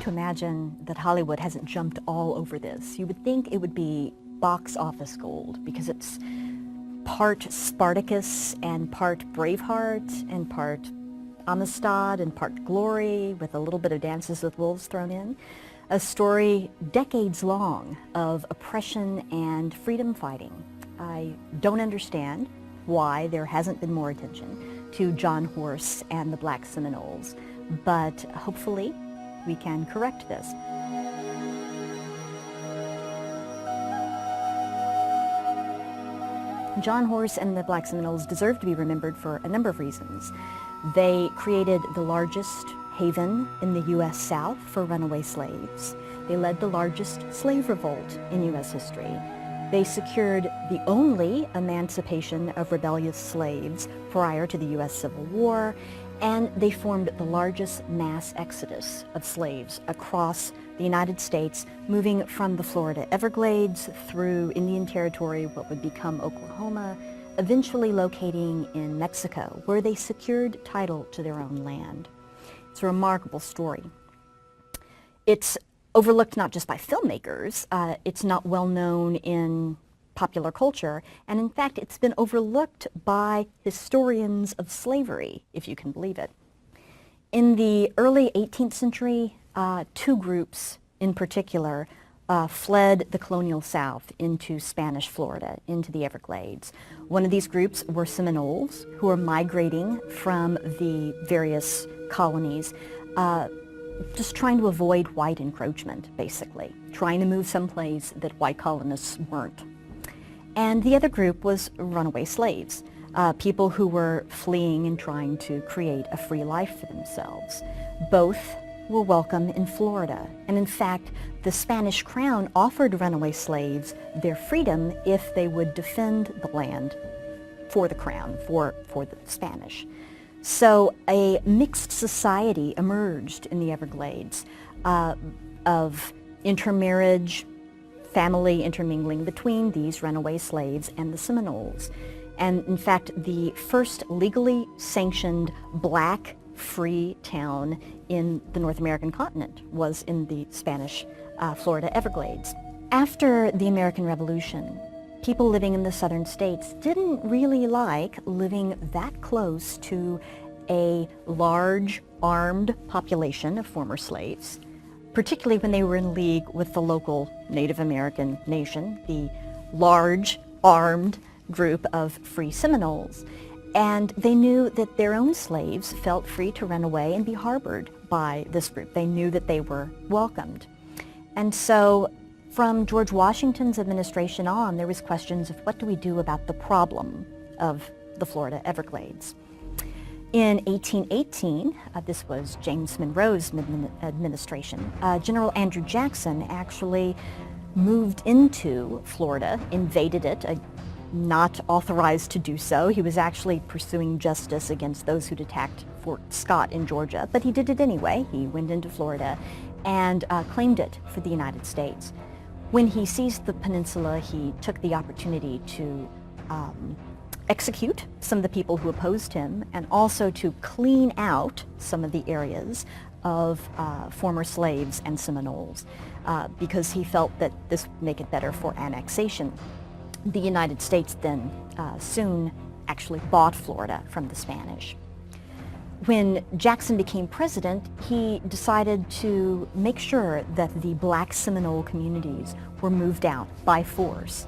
to imagine that Hollywood hasn't jumped all over this. You would think it would be box office gold because it's part Spartacus and part Braveheart and part Amistad and part Glory with a little bit of Dances with Wolves thrown in. A story decades long of oppression and freedom fighting. I don't understand why there hasn't been more attention to John Horse and the Black Seminoles, but hopefully we can correct this. John Horse and the Black Seminoles deserve to be remembered for a number of reasons. They created the largest haven in the U.S. South for runaway slaves. They led the largest slave revolt in U.S. history. They secured the only emancipation of rebellious slaves prior to the U.S. Civil War, and they formed the largest mass exodus of slaves across the United States, moving from the Florida Everglades through Indian Territory, what would become Oklahoma, eventually locating in Mexico, where they secured title to their own land. It's a remarkable story. It's overlooked not just by filmmakers, it's not well known in popular culture, and in fact it's been overlooked by historians of slavery, if you can believe it. In the early 18th century, two groups in particular fled the colonial South into Spanish Florida, into the Everglades. One of these groups were Seminoles, who were migrating from the various colonies, just trying to avoid white encroachment, basically, trying to move someplace that white colonists weren't. And the other group was runaway slaves, people who were fleeing and trying to create a free life for themselves. Both were welcome in Florida, and in fact, the Spanish crown offered runaway slaves their freedom if they would defend the land for the crown, for the Spanish. So a mixed society emerged in the Everglades of intermarriage, family intermingling between these runaway slaves and the Seminoles. And in fact, the first legally sanctioned black free town in the North American continent was in the Spanish Florida Everglades. After the American Revolution, people living in the southern states didn't really like living that close to a large armed population of former slaves, particularly when they were in league with the local Native American nation, the large armed group of free Seminoles. And they knew that their own slaves felt free to run away and be harbored by this group. They knew that they were welcomed. And so from George Washington's administration on, there was questions of what do we do about the problem of the Florida Everglades. In 1818, this was James Monroe's administration, General Andrew Jackson actually moved into Florida, invaded it, not authorized to do so. He was actually pursuing justice against those who'd attacked Fort Scott in Georgia, but he did it anyway. He went into Florida and claimed it for the United States. When he seized the peninsula, he took the opportunity to execute some of the people who opposed him and also to clean out some of the areas of former slaves and Seminoles because he felt that this would make it better for annexation. The United States then soon actually bought Florida from the Spanish. When Jackson became president, he decided to make sure that the black Seminole communities were moved out by force.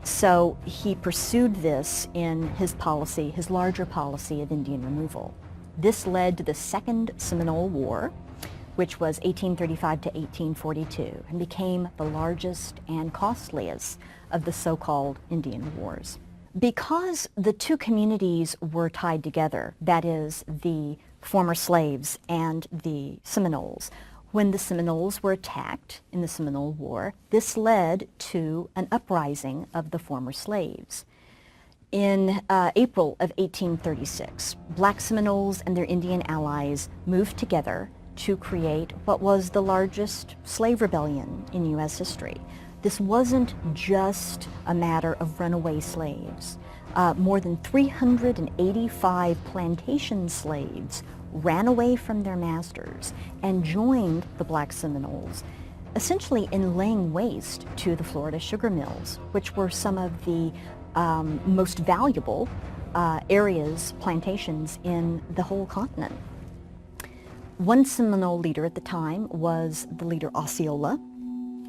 So he pursued this in his policy, his larger policy of Indian removal. This led to the Second Seminole War, which was 1835 to 1842, and became the largest and costliest of the so-called Indian Wars. Because the two communities were tied together, that is, the former slaves and the Seminoles, when the Seminoles were attacked in the Seminole War, this led to an uprising of the former slaves. In April of 1836, black Seminoles and their Indian allies moved together to create what was the largest slave rebellion in U.S. history. This wasn't just a matter of runaway slaves. More than 385 plantation slaves ran away from their masters and joined the Black Seminoles, essentially in laying waste to the Florida sugar mills, which were some of the most valuable areas, plantations in the whole continent. One Seminole leader at the time was the leader Osceola,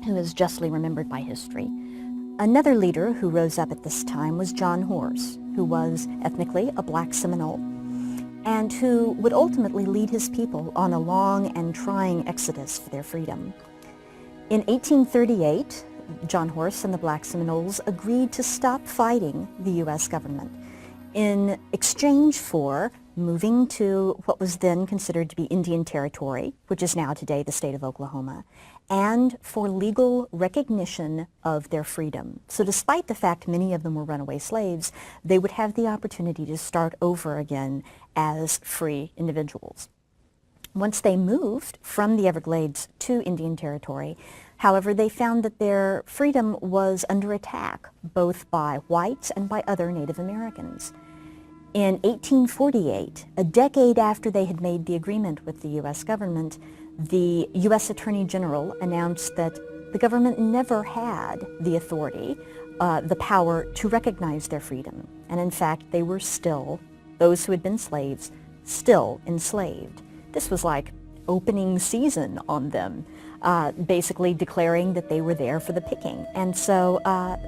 who is justly remembered by history. Another leader who rose up at this time was John Horse, who was ethnically a Black Seminole, and who would ultimately lead his people on a long and trying exodus for their freedom. In 1838, John Horse and the Black Seminoles agreed to stop fighting the U.S. government in exchange for moving to what was then considered to be Indian Territory, which is now today the state of Oklahoma, and for legal recognition of their freedom. So despite the fact many of them were runaway slaves, they would have the opportunity to start over again as free individuals. Once they moved from the Everglades to Indian Territory, however, they found that their freedom was under attack, both by whites and by other Native Americans. In 1848, a decade after they had made the agreement with the U.S. government, the U.S. Attorney General announced that the government never had the authority, the power to recognize their freedom. And in fact, they were still, those who had been slaves, still enslaved. This was like opening season on them, basically declaring that they were there for the picking. And so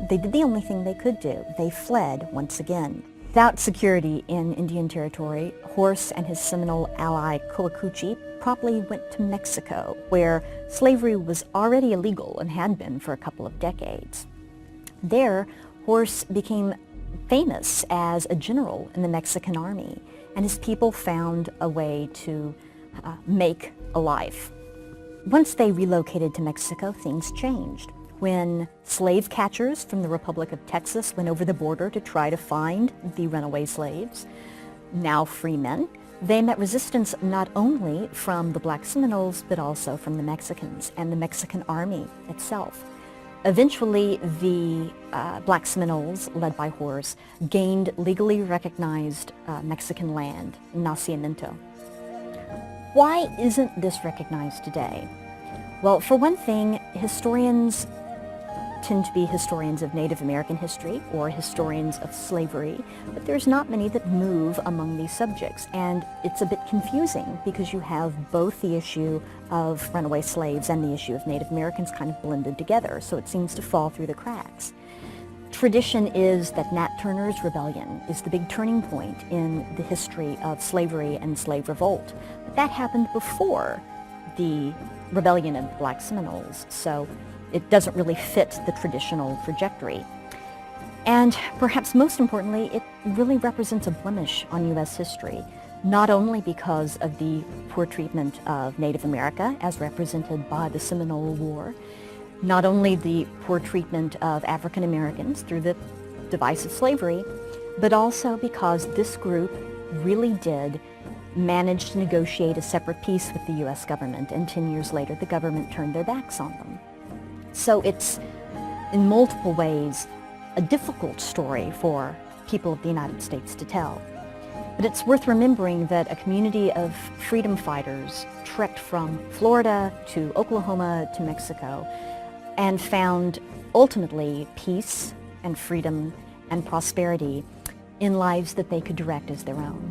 they did the only thing they could do. They fled once again. Without security in Indian Territory, Horse and his Seminole ally Coacuchi promptly went to Mexico, where slavery was already illegal and had been for a couple of decades. There, Horse became famous as a general in the Mexican army, and his people found a way to make a life. Once they relocated to Mexico, things changed. When slave catchers from the Republic of Texas went over the border to try to find the runaway slaves, now free men, they met resistance not only from the Black Seminoles, but also from the Mexicans and the Mexican army itself. Eventually, the Black Seminoles, led by Horse, gained legally recognized Mexican land, nacimiento. Why isn't this recognized today? Well, for one thing, historians tend to be historians of Native American history or historians of slavery, but there's not many that move among these subjects, and it's a bit confusing because you have both the issue of runaway slaves and the issue of Native Americans kind of blended together, so it seems to fall through the cracks. Tradition is that Nat Turner's rebellion is the big turning point in the history of slavery and slave revolt, but that happened before the rebellion of the Black Seminoles, so it doesn't really fit the traditional trajectory. And perhaps most importantly, it really represents a blemish on U.S. history, not only because of the poor treatment of Native America as represented by the Seminole War, not only the poor treatment of African Americans through the device of slavery, but also because this group really did manage to negotiate a separate peace with the U.S. government, and 10 years later the government turned their backs on them. So it's, in multiple ways, a difficult story for people of the United States to tell. But it's worth remembering that a community of freedom fighters trekked from Florida to Oklahoma to Mexico and found ultimately peace and freedom and prosperity in lives that they could direct as their own.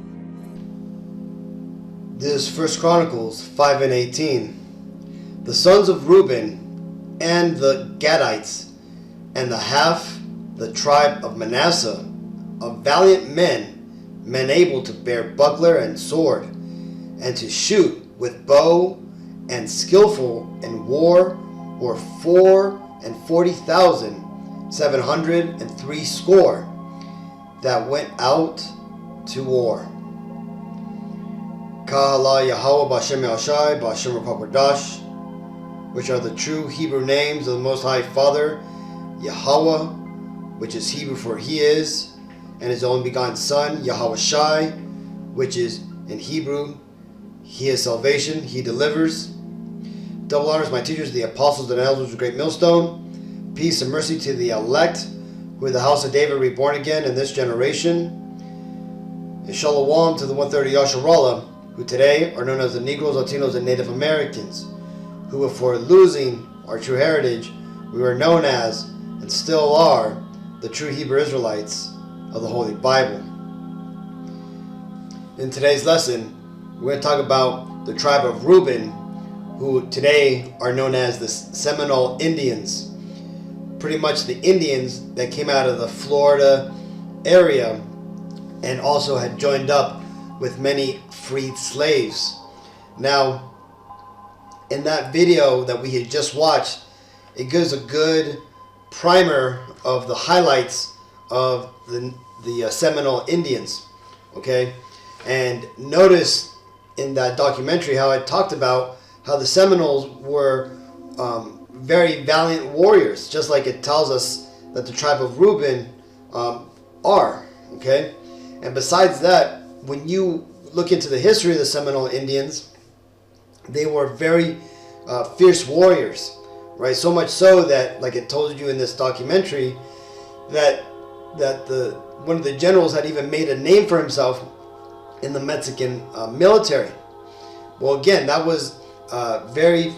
This is 1 Chronicles 5 and 18. The sons of Reuben and the Gadites, and the tribe of Manasseh, of valiant men able to bear buckler and sword, and to shoot with bow, and skillful in war, were 44,760 that went out to war. Kahala Yahweh Bashem Yashai Bashem Rapakwadash, which are the true Hebrew names of the Most High Father, Yahweh, which is Hebrew for He is, and His only begotten Son, Yahweh Shai, which is in Hebrew, He is salvation, He delivers. Double honors my teachers, the apostles and elders of Great Millstone. Peace and mercy to the elect, who are the house of David reborn again in this generation. And shalom to the 130 Yasharallah, who today are known as the Negroes, Latinos, and Native Americans, who for losing our true heritage, we were known as, and still are, the true Hebrew Israelites of the Holy Bible. In today's lesson, we're going to talk about the tribe of Reuben, who today are known as the Seminole Indians. Pretty much the Indians that came out of the Florida area and also had joined up with many freed slaves. Now, in that video that we had just watched, it gives a good primer of the highlights of the Seminole Indians. Okay, and notice in that documentary how I talked about how the Seminoles were very valiant warriors, just like it tells us that the tribe of Reuben are. Okay, and besides that, when you look into the history of the Seminole Indians, they were very fierce warriors, right? So much so that, like it told you in this documentary, that one of the generals had even made a name for himself in the Mexican military. Well, again, that was very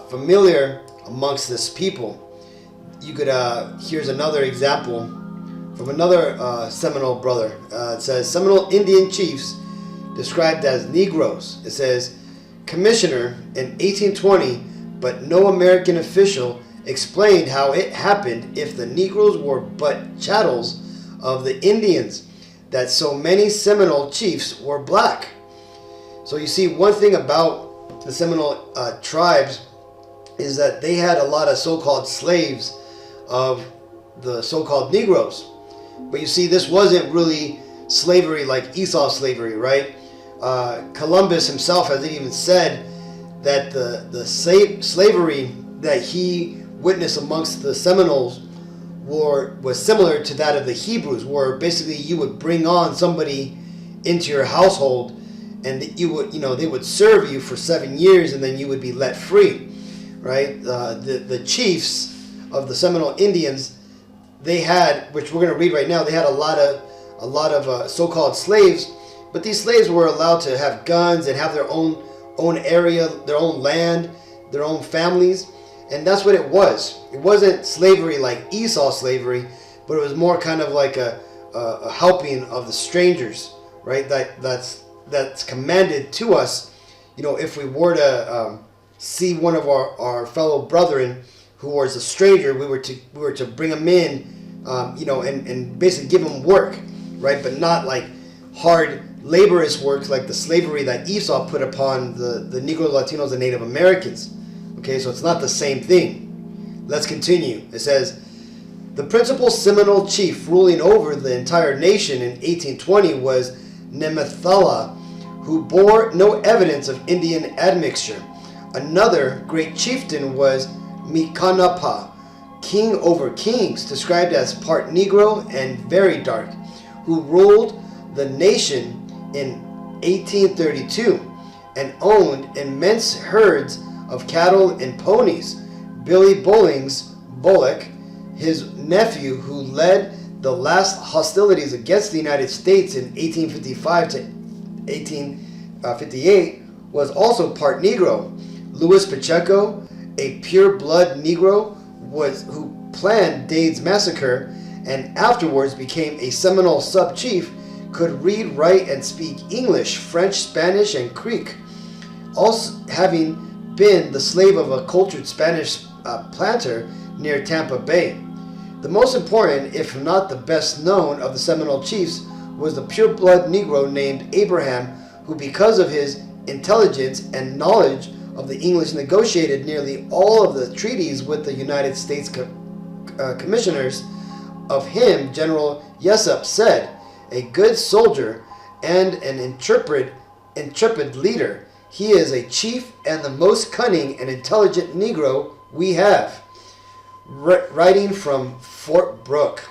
familiar amongst this people. You could here's another example from another Seminole brother. It says Seminole Indian chiefs described as Negroes. It says commissioner in 1820, but no American official explained how it happened if the Negroes were but chattels of the Indians, that so many Seminole chiefs were black. So you see, one thing about the Seminole tribes is that they had a lot of so-called slaves of the so-called Negroes. But you see, this wasn't really slavery like Esau slavery, right? Columbus himself has even said that the slavery that he witnessed amongst the Seminoles was similar to that of the Hebrews, where basically you would bring on somebody into your household, and you would, they would serve you for 7 years, and then you would be let free, right? The chiefs of the Seminole Indians, they had, which we're going to read right now, they had a lot of so-called slaves, but these slaves were allowed to have guns and have their own area, their own land, their own families. And that's what it was. It wasn't slavery like Esau slavery, but it was more kind of like a helping of the strangers, right? That's commanded to us. If we were to see one of our fellow brethren who was a stranger, we were to bring him in, and basically give him work, right? But not like hard laborious work like the slavery that Esau put upon the Negroes, Latinos, and Native Americans. Okay, so it's not the same thing. Let's continue. It says, the principal Seminole chief ruling over the entire nation in 1820 was Nemethala, who bore no evidence of Indian admixture. Another great chieftain was Mikanapa, king over kings, described as part Negro and very dark, who ruled the nation in 1832 and owned immense herds of cattle and ponies. Billy Bullings Bullock, his nephew, who led the last hostilities against the United States in 1855 to 1858, was also part Negro. Louis Pacheco, a pure-blood Negro, who planned Dade's massacre and afterwards became a Seminole sub-chief, could read, write, and speak English, French, Spanish, and Creek, also having been the slave of a cultured Spanish planter near Tampa Bay. The most important, if not the best known, of the Seminole chiefs was the pure-blood Negro named Abraham, who, because of his intelligence and knowledge of the English, negotiated nearly all of the treaties with the United States commissioners. Of him, General Jessup said, a good soldier and an intrepid leader, he is a chief and the most cunning and intelligent Negro we have. Writing from Fort Brooke.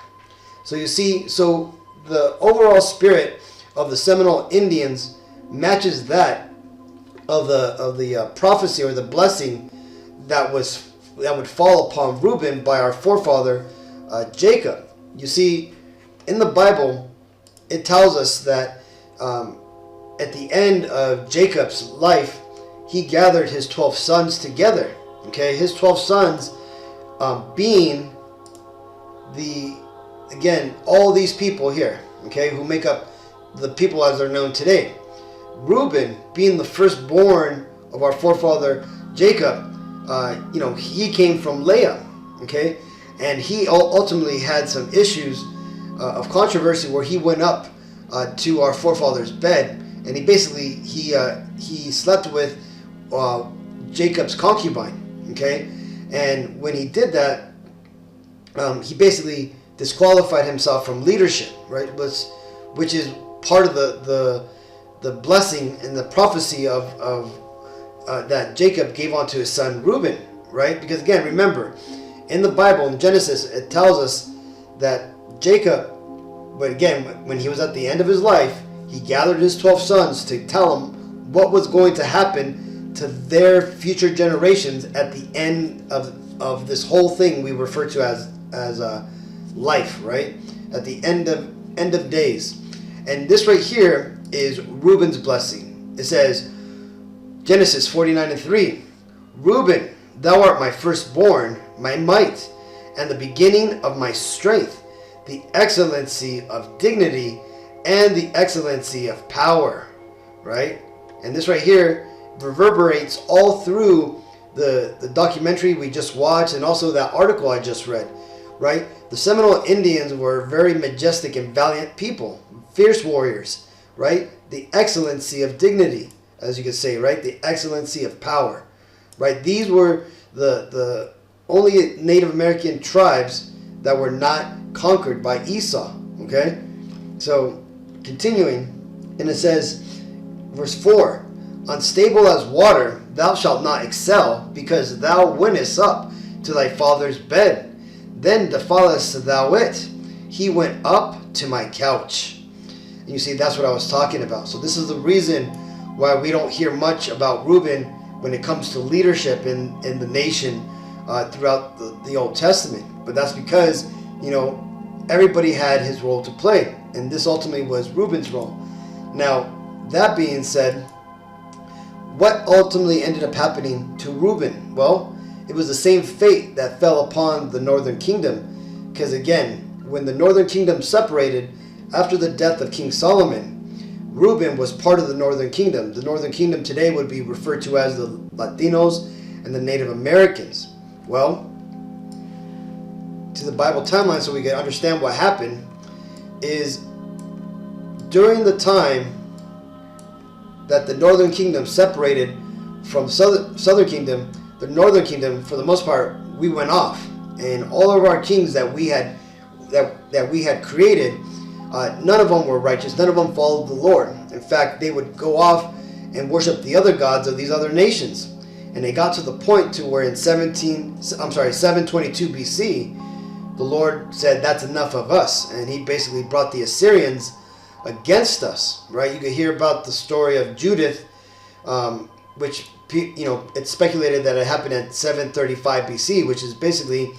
So you see, the overall spirit of the Seminole Indians matches that of the prophecy or the blessing that would fall upon Reuben by our forefather Jacob. You see, in the Bible, it tells us that at the end of Jacob's life, he gathered his 12 sons together. Okay, his 12 sons being all these people here, okay, who make up the people as they're known today. Reuben, being the firstborn of our forefather Jacob, he came from Leah, okay, and he ultimately had some issues of controversy where he went up to our forefather's bed, and he slept with Jacob's concubine, okay, and when he did that, he basically disqualified himself from leadership, right? Which is part of the blessing and the prophecy of that Jacob gave onto his son Reuben, right? Because again, remember, in the Bible, in Genesis, it tells us that Jacob, but again, when he was at the end of his life, he gathered his 12 sons to tell them what was going to happen to their future generations at the end of this whole thing we refer to as life, right? At the end of days. And this right here is Reuben's blessing. It says, Genesis 49:3, Reuben, thou art my firstborn, my might, and the beginning of my strength, the excellency of dignity, and the excellency of power, right? And this right here reverberates all through the documentary we just watched and also that article I just read, right? The Seminole Indians were very majestic and valiant people, fierce warriors, right? The excellency of dignity, as you could say, right? The excellency of power, right? These were the only Native American tribes that were not conquered by Esau, okay? So, continuing, and it says, verse 4, unstable as water, thou shalt not excel, because thou wentest up to thy father's bed. Then defilest thou it. He went up to my couch. And you see, that's what I was talking about. So this is the reason why we don't hear much about Reuben when it comes to leadership in the nation throughout the Old Testament. But that's because, everybody had his role to play. And this ultimately was Reuben's role. Now, that being said, what ultimately ended up happening to Reuben? Well, it was the same fate that fell upon the northern kingdom. Because again, when the northern kingdom separated after the death of King Solomon, Reuben was part of the northern kingdom. The northern kingdom today would be referred to as the Latinos and the Native Americans. Well, to the Bible timeline so we can understand what happened is during the time that the northern kingdom separated from southern kingdom, the northern kingdom, for the most part, we went off, and all of our kings that we had created, none of them were righteous. None of them followed the Lord. In fact, they would go off and worship the other gods of these other nations, and they got to the point to where in 722 BC, the Lord said, "That's enough of us," and He basically brought the Assyrians against us. Right? You could hear about the story of Judith, which it's speculated that it happened at 735 BC, which is basically,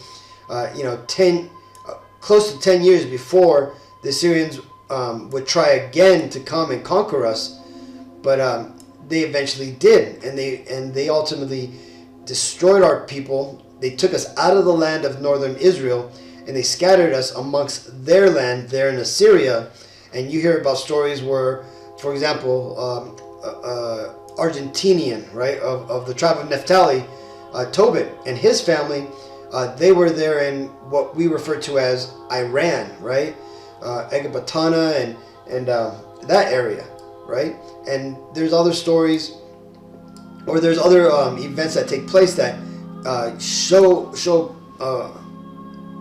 close to 10 years before the Assyrians would try again to come and conquer us. But they eventually did, and they ultimately destroyed our people. They took us out of the land of northern Israel, and they scattered us amongst their land there in Assyria. And you hear about stories where, for example, Argentinian, right, of the tribe of Naphtali, Tobit and his family, they were there in what we refer to as Iran, right, Ecbatana and that area, right. And there's other stories, or there's other events that take place that show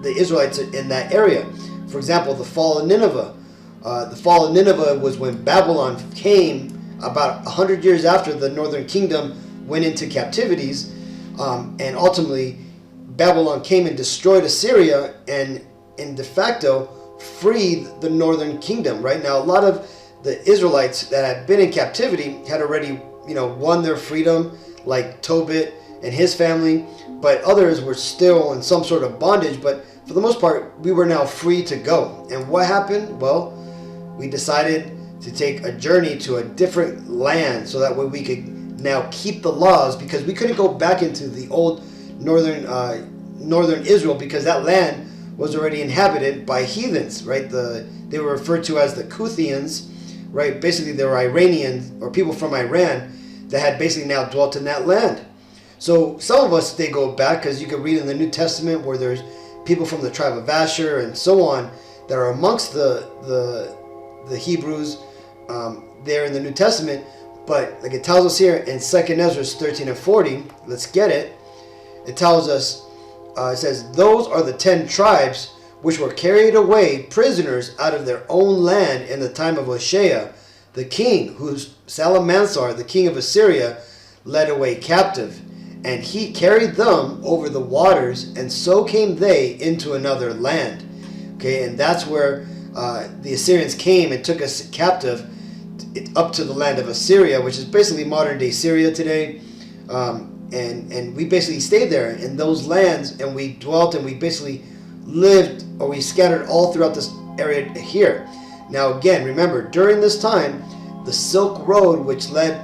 the Israelites in that area. For example, the fall of Nineveh. The fall of Nineveh was when Babylon came about 100 years after the northern kingdom went into captivities, and ultimately Babylon came and destroyed Assyria and de facto freed the northern kingdom. Right now, a lot of the Israelites that had been in captivity had already won their freedom, like Tobit and his family, but others were still in some sort of bondage. But for the most part, we were now free to go. And what happened? Well, we decided to take a journey to a different land so that way we could now keep the laws, because we couldn't go back into the old northern Israel because that land was already inhabited by heathens, right? They were referred to as the Kuthians, right? Basically, they were Iranians or people from Iran that had basically now dwelt in that land. So some of us, they go back, because you can read in the New Testament where there's people from the tribe of Asher and so on that are amongst the Hebrews there in the New Testament. But like it tells us here in 2nd Ezra 13 and 40, let's get it. It tells us, it says, those are the 10 tribes which were carried away prisoners out of their own land in the time of Hoshea, the king, whose Salamansar, the king of Assyria, led away captive. And he carried them over the waters, and so came they into another land. Okay, and that's where the Assyrians came and took us captive up to the land of Assyria, which is basically modern day Syria today. And we basically stayed there in those lands, and we dwelt, and we basically lived, or we scattered all throughout this area here. Now again, remember, during this time, the Silk Road, which led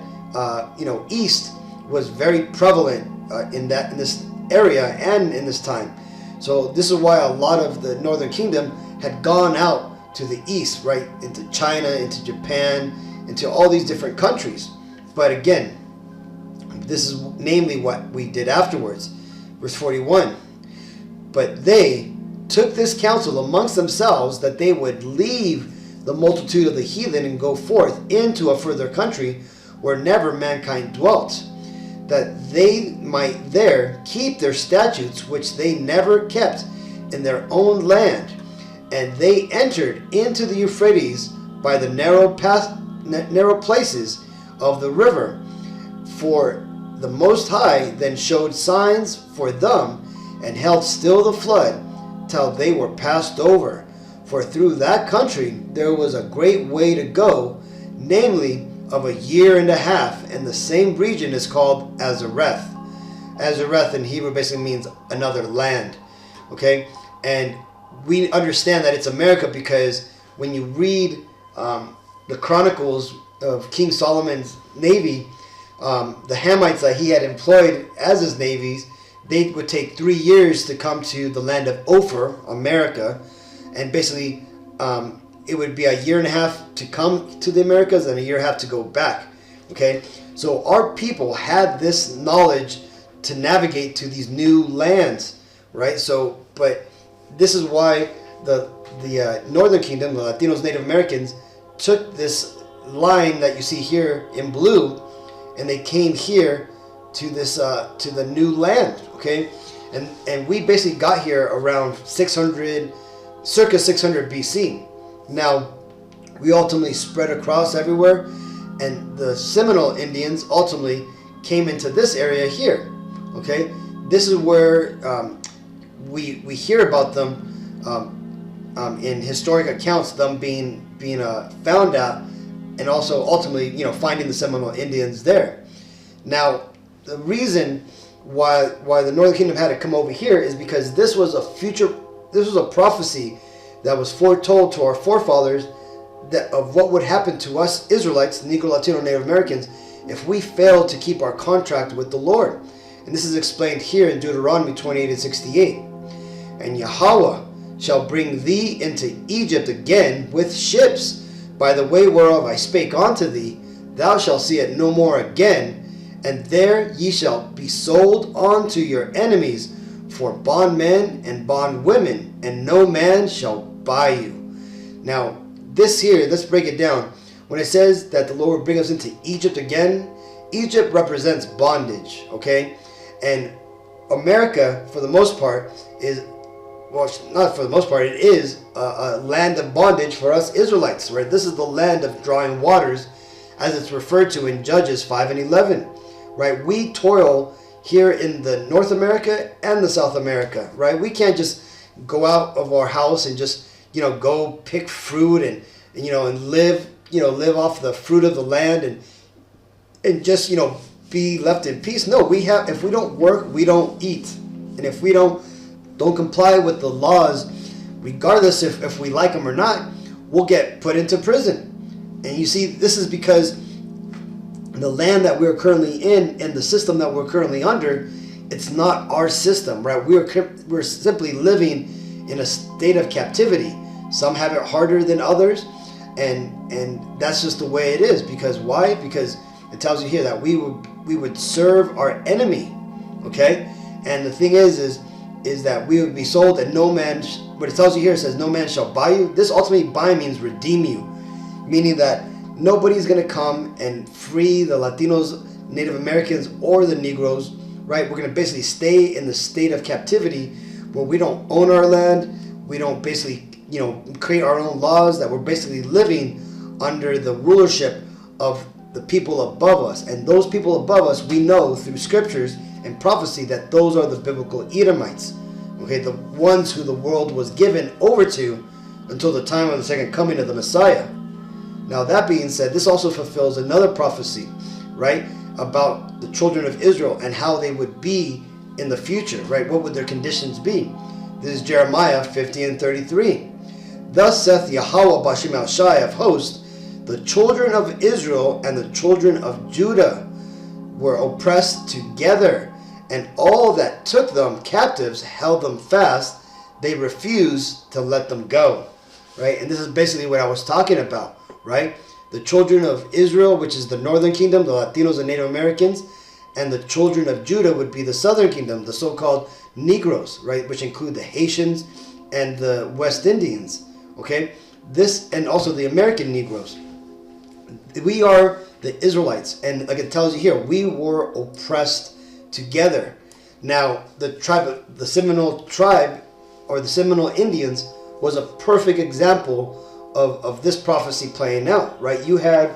east, was very prevalent in this area and in this time. So this is why a lot of the Northern Kingdom had gone out to the east, right, into China, into Japan, into all these different countries. But again, this is namely what we did afterwards. Verse 41. But they took this counsel amongst themselves that they would leave the multitude of the heathen and go forth into a further country where never mankind dwelt, that they might there keep their statutes which they never kept in their own land. And they entered into the Euphrates by the narrow places of the river. For the Most High then showed signs for them, and held still the flood till they were passed over. For through that country there was a great way to go, namely of 1.5 years, and the same region is called Azareth. Azareth in Hebrew basically means another land. Okay, and we understand that it's America because when you read the chronicles of King Solomon's navy, the Hamites that he had employed as his navies, they would take 3 years to come to the land of Ophir, America, and basically it would be 1.5 years to come to the Americas and 1.5 years to go back. Okay, so our people had this knowledge to navigate to these new lands, right? So, but this is why the Northern Kingdom, the Latinos, Native Americans, took this line that you see here in blue, and they came here to this to the new land. Okay, and we basically got here around circa 600 BC. Now, we ultimately spread across everywhere, and the Seminole Indians ultimately came into this area here. Okay, this is where we hear about them in historic accounts, them being found out, and also ultimately, finding the Seminole Indians there. Now, the reason why the Northern Kingdom had to come over here is because this was a prophecy that was foretold to our forefathers of what would happen to us Israelites, Negro, Latino, Native Americans, if we failed to keep our contract with the Lord. And this is explained here in Deuteronomy 28 and 68. And Yahweh shall bring thee into Egypt again with ships, by the way whereof I spake unto thee. Thou shalt see it no more again, and there ye shall be sold unto your enemies for bondmen and bondwomen, and no man shall buy you. Now, this here, let's break it down. When it says that the Lord will bring us into Egypt again, Egypt represents bondage, okay? And America, for the most part, is, well, not for the most part, it is a land of bondage for us Israelites, right? This is the land of drawing waters, as it's referred to in Judges 5 and 11, right? We toil here in the North America and the South America, right? We can't just go out of our house and just, go pick fruit and live off the fruit of the land and just, be left in peace. No, if we don't work, we don't eat. And if we don't comply with the laws, regardless if we like them or not, we'll get put into prison. And you see, this is because the land that we're currently in and the system that we're currently under, it's not our system, right? We're simply living in a state of captivity. Some have it harder than others, and that's just the way it is. Because why? Because it tells you here that we would serve our enemy, okay? And the thing is that we would be sold, and no man. But it tells you here, it says, "No man shall buy you." This ultimately buy means redeem you, meaning that nobody's going to come and free the Latinos, Native Americans, or the Negroes, right? We're going to basically stay in the state of captivity where we don't own our land. We don't basically, create our own laws, that we're basically living under the rulership of the people above us. And those people above us, we know through scriptures and prophecy that those are the biblical Edomites, okay? The ones who the world was given over to until the time of the second coming of the Messiah. Now, that being said, this also fulfills another prophecy, right, about the children of Israel and how they would be in the future, right? What would their conditions be? This is Jeremiah 50:33. "Thus saith Yahweh Bashem El Shai of hosts, the children of Israel and the children of Judah were oppressed together, and all that took them captives held them fast. They refused to let them go." Right? And this is basically what I was talking about. Right? The children of Israel, which is the northern kingdom, the Latinos and Native Americans, and the children of Judah would be the southern kingdom, the so-called Negroes, right? Which include the Haitians and the West Indians, okay? This, and also the American Negroes. We are the Israelites, and like it tells you here, we were oppressed together. Now, the Seminole tribe, or the Seminole Indians, was a perfect example of this prophecy playing out, right? You had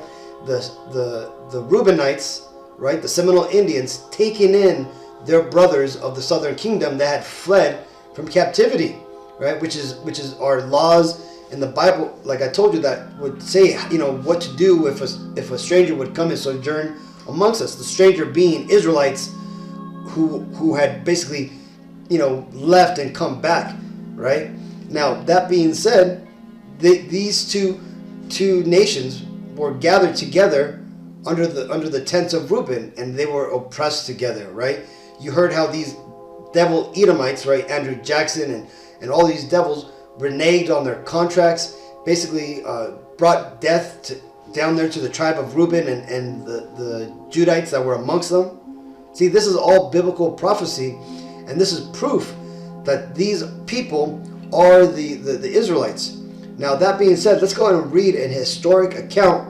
the Reubenites, right, the Seminole Indians, taking in their brothers of the southern kingdom that had fled from captivity, right? Which is our laws in the Bible, like I told you, that would say, what to do if a stranger would come and sojourn amongst us. The stranger being Israelites who had basically, left and come back, right? Now, that being said, these two nations were gathered together under the tents of Reuben, and they were oppressed together, right? You heard how these devil Edomites, right, Andrew Jackson and all these devils reneged on their contracts, basically brought death down there to the tribe of Reuben and the Judites that were amongst them. See, this is all biblical prophecy, and this is proof that these people are the Israelites. Now, that being said, let's go ahead and read an historic account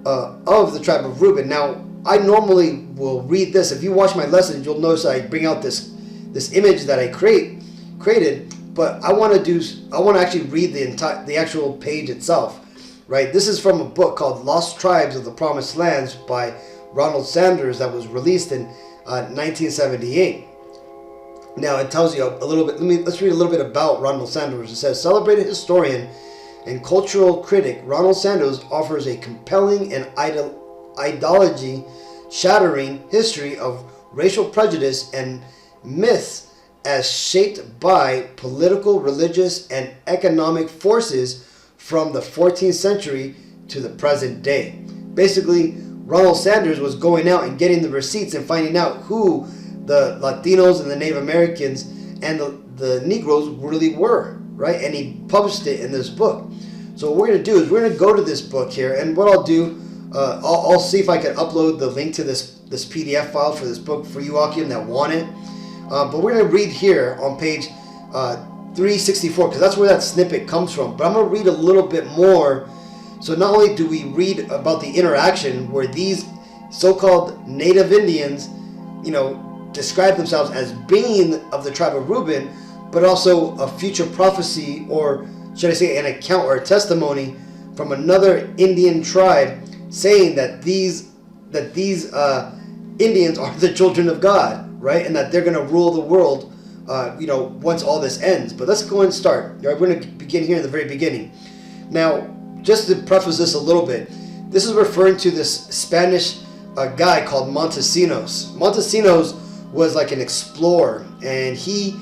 of the tribe of Reuben. Now, I normally will read this. If you watch my lessons, you'll notice I bring out this image that I created. But I want to actually read the actual page itself, right? This is from a book called Lost Tribes of the Promised Lands by Ronald Sanders that was released in 1978. Now, it tells you a little bit. Let's read a little bit about Ronald Sanders. It says, celebrated historian and cultural critic Ronald Sanders offers a compelling and ideology-shattering history of racial prejudice and myths as shaped by political, religious, and economic forces from the 14th century to the present day. Basically, Ronald Sanders was going out and getting the receipts and finding out who the Latinos and the Native Americans and the Negroes really were, right? And he published it in this book. So what we're going to do is we're going to go to this book here, and what I'll do, I'll see if I can upload the link to this PDF file for this book for you, Akim, that want it. But we're going to read here on page 364, because that's where that snippet comes from. But I'm going to read a little bit more. So not only do we read about the interaction where these so-called Native Indians, describe themselves as being of the tribe of Reuben, but also a future prophecy, or should I say an account or a testimony from another Indian tribe saying that these Indians are the children of God, right? And that they're going to rule the world, once all this ends. But let's go and start. Right? We're going to begin here in the very beginning. Now, just to preface this a little bit, this is referring to this Spanish guy called Montesinos. Montesinos was like an explorer, and he,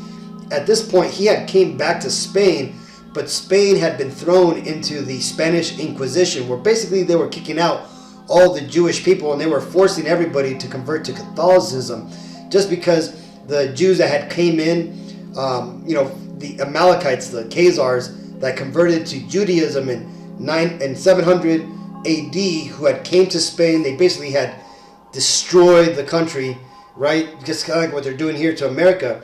at this point, he had came back to Spain, but Spain had been thrown into the Spanish Inquisition, where basically they were kicking out all the Jewish people and they were forcing everybody to convert to Catholicism, just because the Jews that had came in, the Amalekites, the Khazars that converted to Judaism in 700 AD, who had came to Spain, they basically had destroyed the country, right? Just kind of like what they're doing here to America.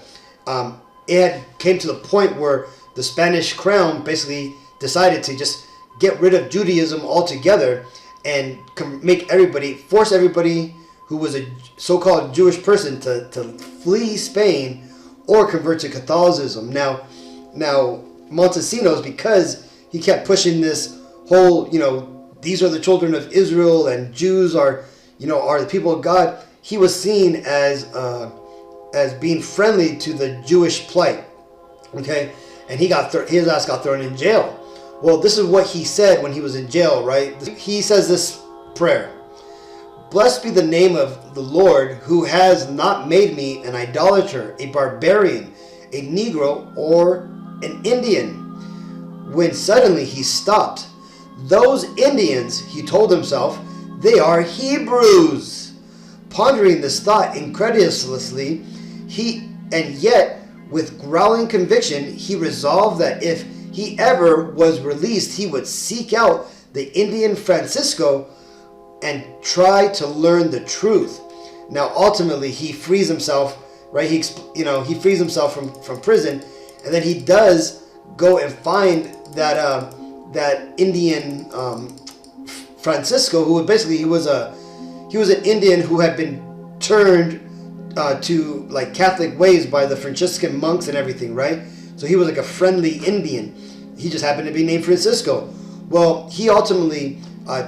It had came to the point where the Spanish crown basically decided to just get rid of Judaism altogether and force everybody who was a so-called Jewish person to flee Spain or convert to Catholicism. Now Montesinos, because he kept pushing this whole, these are the children of Israel and Jews are the people of God, he was seen as being friendly to the Jewish plight. Okay, and his ass got thrown in jail. Well, this is what he said when he was in jail, right? He says this prayer: "Blessed be the name of the Lord, who has not made me an idolater, a barbarian, a Negro, or an Indian." When suddenly he stopped. Those Indians, he told himself, they are Hebrews. Pondering this thought incredulously, and yet with growling conviction, he resolved that if he ever was released, he would seek out the Indian Francisco and try to learn the truth. Now, ultimately, he frees himself, right? He frees himself from prison, and then he does go and find that Indian Francisco, who basically he was an Indian who had been turned to like Catholic ways by the Franciscan monks and everything, right? So he was like a friendly Indian. He just happened to be named Francisco. Well, he ultimately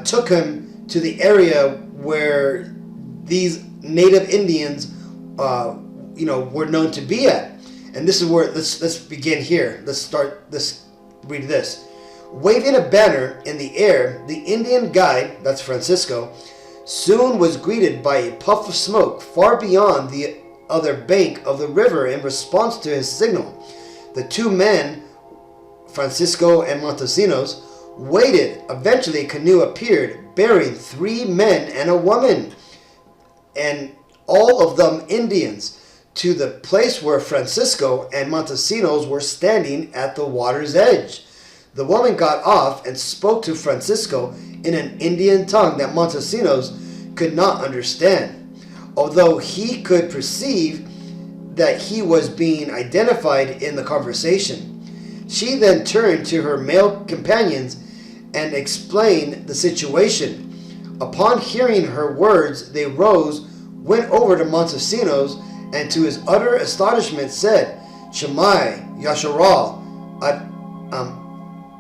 took him to the area where these native Indians, were known to be at. And this is where let's begin here. Let's read this. Waving a banner in the air, the Indian guide, that's Francisco, soon was greeted by a puff of smoke far beyond the other bank of the river in response to his signal. The two men, Francisco and Montesinos, waited. Eventually a canoe appeared bearing 3 men and a woman, and all of them Indians, to the place where Francisco and Montesinos were standing at the water's edge. The woman got off and spoke to Francisco in an Indian tongue that Montesinos could not understand, although he could perceive that he was being identified in the conversation. She then turned to her male companions and explained the situation. Upon hearing her words, they rose, went over to Montesinos, and to his utter astonishment said, "Shemai Yasharal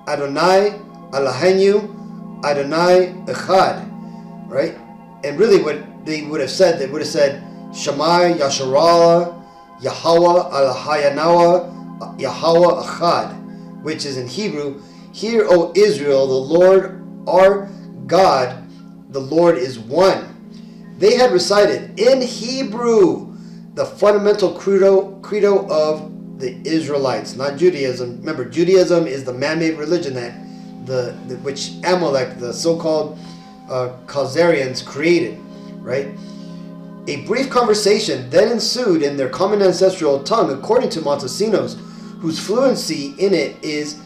Adonai Eloheinu Adonai Echad," right? And really, what they would have said, "Shemai Yasharal Yahweh Elohayanawa Yahweh Echad," which is in Hebrew, "Hear, O Israel, the Lord our God, the Lord is one." They had recited in Hebrew the fundamental credo of the Israelites, not Judaism. Remember, Judaism is the man-made religion which Amalek, the so-called Khazarians, created, right? A brief conversation then ensued in their common ancestral tongue, according to Montesinos, whose fluency in it is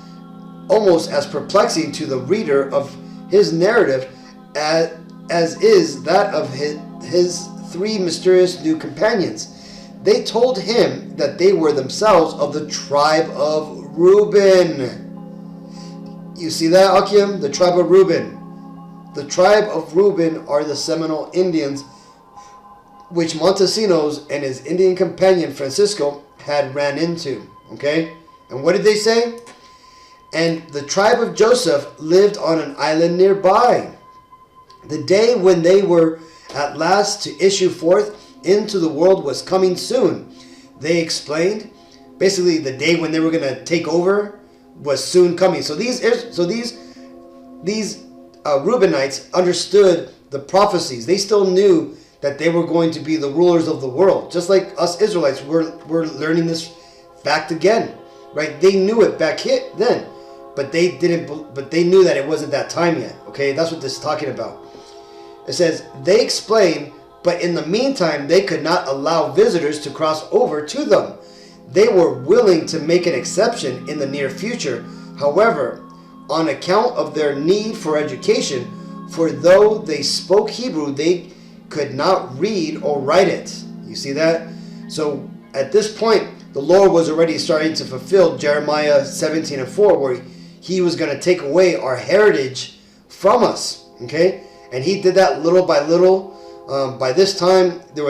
almost as perplexing to the reader of his narrative as is that of his 3 mysterious new companions. They told him that they were themselves of the tribe of Reuben. You see that, Akim? The tribe of Reuben. The tribe of Reuben are the Seminole Indians, which Montesinos and his Indian companion Francisco had ran into. Okay? And what did they say? And the tribe of Joseph lived on an island nearby. The day when they were at last to issue forth into the world was coming soon, they explained. Basically, the day when they were going to take over was soon coming. So these Reubenites understood the prophecies. They still knew that they were going to be the rulers of the world, just like us Israelites. We're learning this fact again, right? They knew it back then. but they didn't. But they knew that it wasn't that time yet. Okay, that's what this is talking about. It says they explained, but in the meantime, they could not allow visitors to cross over to them. They were willing to make an exception in the near future. However, on account of their need for education, for though they spoke Hebrew, they could not read or write it. You see that? So at this point, the Lord was already starting to fulfill Jeremiah 17:4, where he was going to take away our heritage from us. Okay? And he did that little by little. By this time, there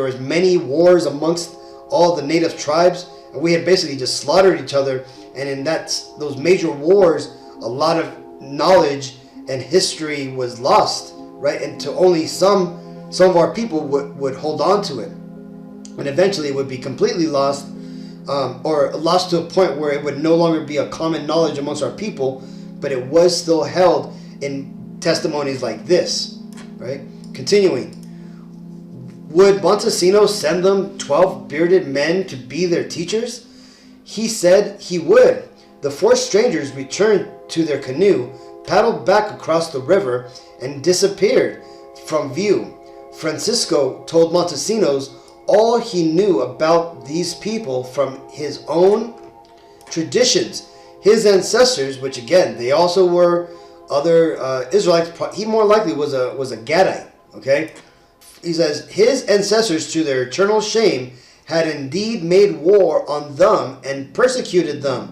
was many wars amongst all the native tribes, and we had basically just slaughtered each other. And in those major wars, a lot of knowledge and history was lost, right? And to only some of our people would hold on to it, and eventually it would be completely lost, or lost to a point where it would no longer be a common knowledge amongst our people, but it was still held in testimonies like this, right? Continuing. Would Montesino send them 12 bearded men to be their teachers? He said he would. The 4 strangers returned to their canoe, paddled back across the river, and disappeared from view. Francisco told Montesinos all he knew about these people from his own traditions. His ancestors, which again, they also were other Israelites, he more likely was a Gadite, okay? He says, his ancestors, to their eternal shame, had indeed made war on them and persecuted them.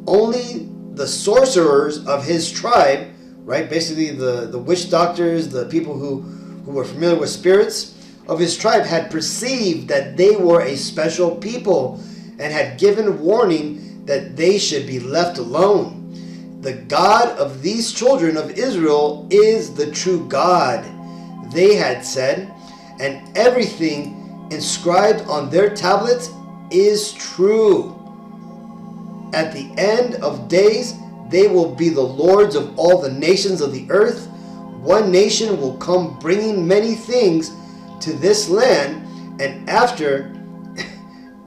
Only the sorcerers of his tribe, right, basically the witch doctors, the people who were familiar with spirits of his tribe, had perceived that they were a special people and had given warning that they should be left alone. The God of these children of Israel is the true God, they had said, and everything inscribed on their tablets is true. At the end of days, they will be the lords of all the nations of the earth. One nation will come bringing many things to this land, and after,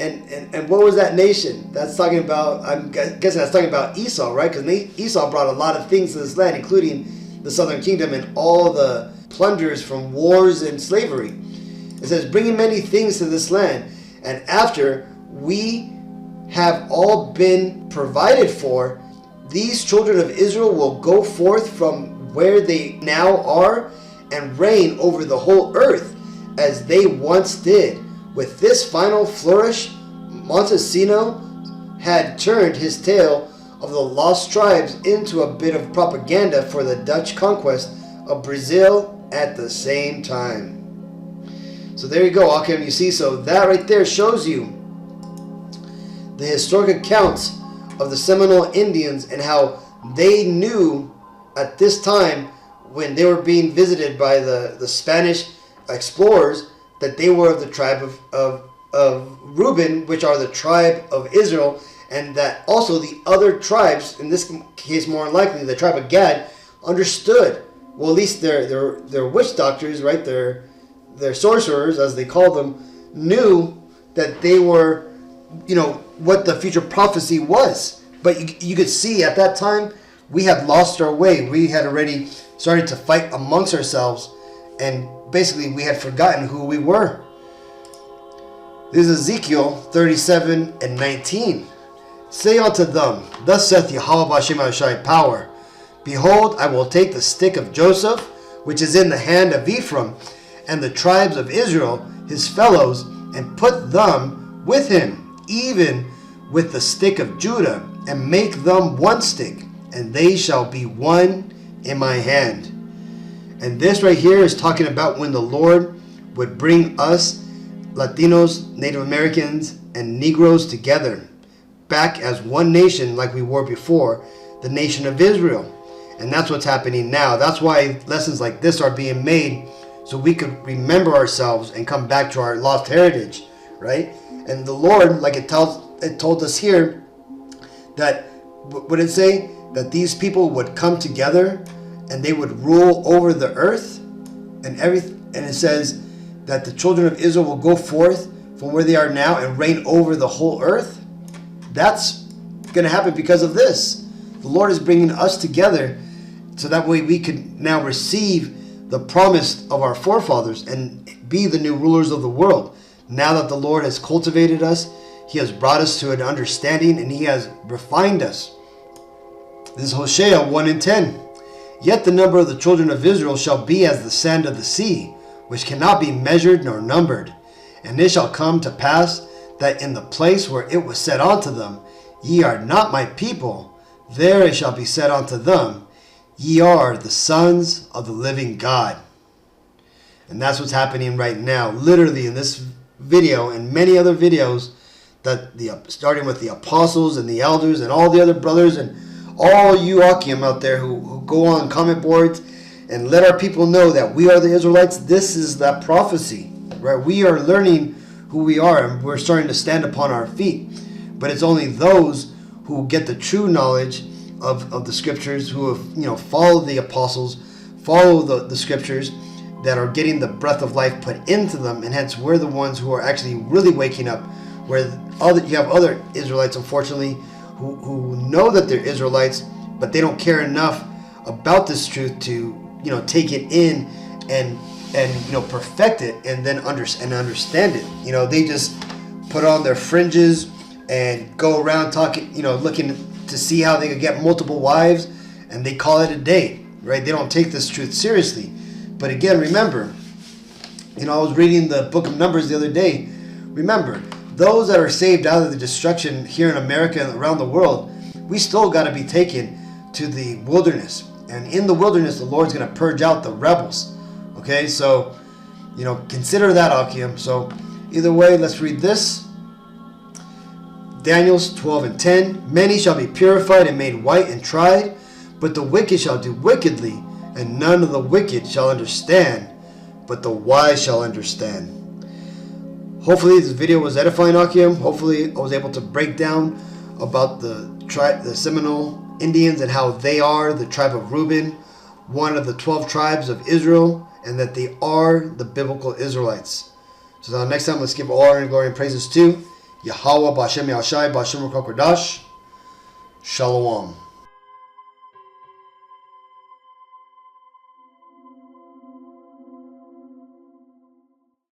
and what was that nation? That's talking about, I'm guessing that's talking about Esau, right? Because Esau brought a lot of things to this land, including the southern kingdom and all the plunders from wars and slavery. It says, bringing many things to this land, and after we have all been provided for, these children of Israel will go forth from where they now are and reign over the whole earth as they once did. With this final flourish, Montesino had turned his tale of the lost tribes into a bit of propaganda for the Dutch conquest of Brazil at the same time. So there you go, Akim. You see, so that right there shows you the historic accounts of the Seminole Indians and how they knew at this time when they were being visited by the Spanish explorers that they were of the tribe of Reuben, which are the tribe of Israel, and that also the other tribes, in this case more than likely the tribe of Gad, understood. Well, at least their witch doctors, right, their sorcerers, as they call them, knew that they were, what the future prophecy was. But you could see at that time, we had lost our way. We had already started to fight amongst ourselves, and basically we had forgotten who we were. This is Ezekiel 37 and 19. Say unto them, thus saith Yahweh B'Shem Ashai power, behold, I will take the stick of Joseph, which is in the hand of Ephraim, and the tribes of Israel, his fellows, and put them with him, even with the stick of Judah, and make them one stick, and they shall be one in my hand. And this right here is talking about when the Lord would bring us, Latinos, Native Americans, and Negroes together, back as one nation like we were before, the nation of Israel. And that's what's happening now. That's why lessons like this are being made, so we could remember ourselves and come back to our lost heritage, right? And the Lord, like it told us here, that, what did it say? That these people would come together and they would rule over the earth and everything. And it says that the children of Israel will go forth from where they are now and reign over the whole earth. That's going to happen because of this. The Lord is bringing us together so that way we can now receive the promise of our forefathers and be the new rulers of the world. Now that the Lord has cultivated us, He has brought us to an understanding, and He has refined us. This is Hosea 1:10. Yet the number of the children of Israel shall be as the sand of the sea, which cannot be measured nor numbered. And it shall come to pass that in the place where it was said unto them, Ye are not my people, there it shall be said unto them, Ye are the sons of the living God. And that's what's happening right now, literally in this video and many other videos, that starting with the apostles and the elders and all the other brothers and all you Akim out there who go on comment boards and let our people know that we are the Israelites. This is that prophecy, right? We are learning who we are, and we're starting to stand upon our feet. But it's only those who get the true knowledge of the scriptures, who have followed the apostles, follow the scriptures, that are getting the breath of life put into them, and hence we're the ones who are actually really waking up. Where you have other Israelites, unfortunately, who know that they're Israelites, but they don't care enough about this truth to take it in and perfect it and then understand it. They just put on their fringes and go around talking, looking to see how they could get multiple wives, and they call it a day, right? They don't take this truth seriously. But again, remember, I was reading the book of Numbers the other day. Remember, those that are saved out of the destruction here in America and around the world, we still got to be taken to the wilderness. And in the wilderness, the Lord's going to purge out the rebels. Okay, so, consider that, Akim. So, either way, let's read this. Daniel 12:10. Many shall be purified and made white and tried, but the wicked shall do wickedly, and none of the wicked shall understand, but the wise shall understand. Hopefully this video was edifying, Akim. Hopefully I was able to break down about the Seminole Indians and how they are the tribe of Reuben, one of the 12 tribes of Israel, and that they are the biblical Israelites. So until next time, let's give all honor and glory and praises to Yahweh B'Hashem Yahshai B'Hashem Ruach HaKodesh. Shalom.